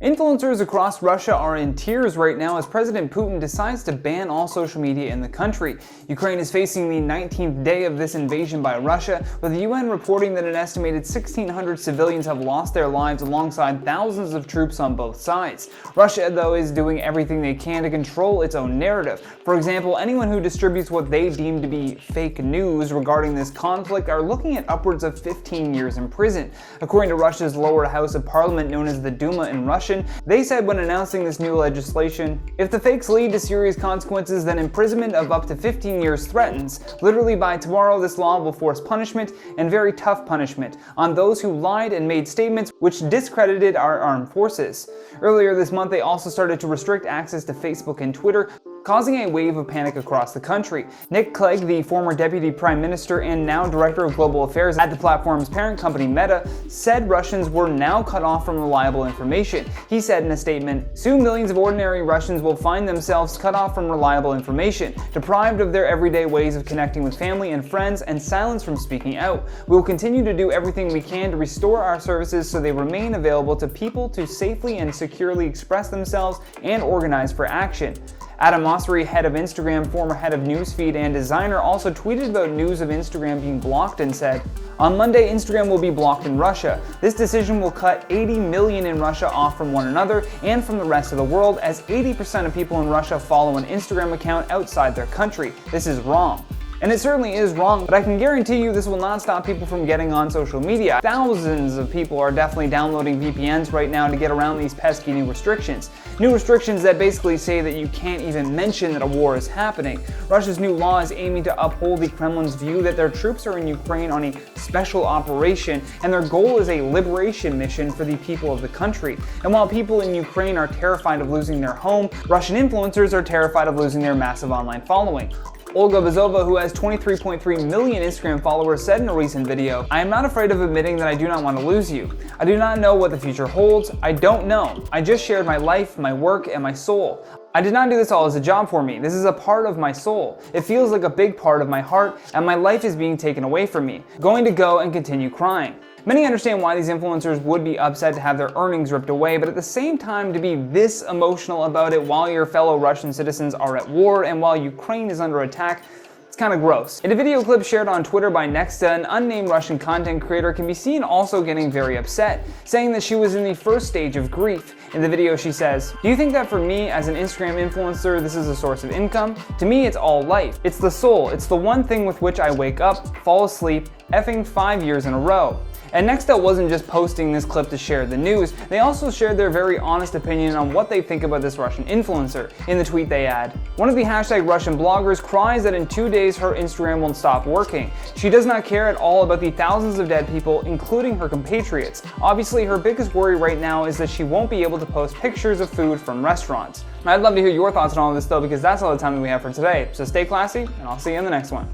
Influencers across Russia are in tears right now as President Putin decides to ban all social media in the country. Ukraine is facing the 19th day of this invasion by Russia, with the UN reporting that an estimated 1,600 civilians have lost their lives alongside thousands of troops on both sides. Russia, though, is doing everything they can to control its own narrative. For example, anyone who distributes what they deem to be fake news regarding this conflict are looking at upwards of 15 years in prison. According to Russia's lower house of parliament known as the Duma in Russian, they said when announcing this new legislation, if the fakes lead to serious consequences, then imprisonment of up to 15 years threatens. Literally by tomorrow, this law will force punishment, and very tough punishment, on those who lied and made statements which discredited our armed forces. Earlier this month, they also started to restrict access to Facebook and Twitter, causing a wave of panic across the country. Nick Clegg, the former deputy prime minister and now director of global affairs at the platform's parent company Meta, said Russians were now cut off from reliable information. He said in a statement, "Soon millions of ordinary Russians will find themselves cut off from reliable information, deprived of their everyday ways of connecting with family and friends, and silenced from speaking out. We will continue to do everything we can to restore our services so they remain available to people to safely and securely express themselves and organize for action." Adam Mosseri, head of Instagram, former head of Newsfeed and designer, also tweeted about news of Instagram being blocked and said, "On Monday, Instagram will be blocked in Russia. This decision will cut 80 million in Russia off from one another and from the rest of the world, as 80% of people in Russia follow an Instagram account outside their country. This is wrong." And it certainly is wrong, but I can guarantee you this will not stop people from getting on social media. Thousands of people are definitely downloading VPNs right now to get around these pesky new restrictions. New restrictions that basically say that you can't even mention that a war is happening. Russia's new law is aiming to uphold the Kremlin's view that their troops are in Ukraine on a special operation, and their goal is a liberation mission for the people of the country. And while people in Ukraine are terrified of losing their home, Russian influencers are terrified of losing their massive online following. Olga Bazova, who has 23.3 million Instagram followers, said in a recent video, "I am not afraid of admitting that I do not want to lose you. I do not know what the future holds. I don't know. I just shared my life, my work, and my soul. I did not do this all as a job for me. This is a part of my soul. It feels like a big part of my heart, and my life is being taken away from me. Going to go and continue crying." Many understand why these influencers would be upset to have their earnings ripped away, but at the same time, to be this emotional about it while your fellow Russian citizens are at war and while Ukraine is under attack, it's kind of gross. In a video clip shared on Twitter by Nexta, an unnamed Russian content creator can be seen also getting very upset, saying that she was in the first stage of grief. In the video she says, "Do you think that for me as an Instagram influencer this is a source of income? To me it's all life. It's the soul. It's the one thing with which I wake up, fall asleep, effing 5 years in a row." And Nexta wasn't just posting this clip to share the news, they also shared their very honest opinion on what they think about this Russian influencer. In the tweet they add, "One of the #Russian bloggers cries that in 2 days her Instagram won't stop working. She does not care at all about the thousands of dead people, including her compatriots. Obviously her biggest worry right now is that she won't be able to post pictures of food from restaurants." I'd love to hear your thoughts on all of this though, because that's all the time that we have for today. So stay classy, and I'll see you in the next one.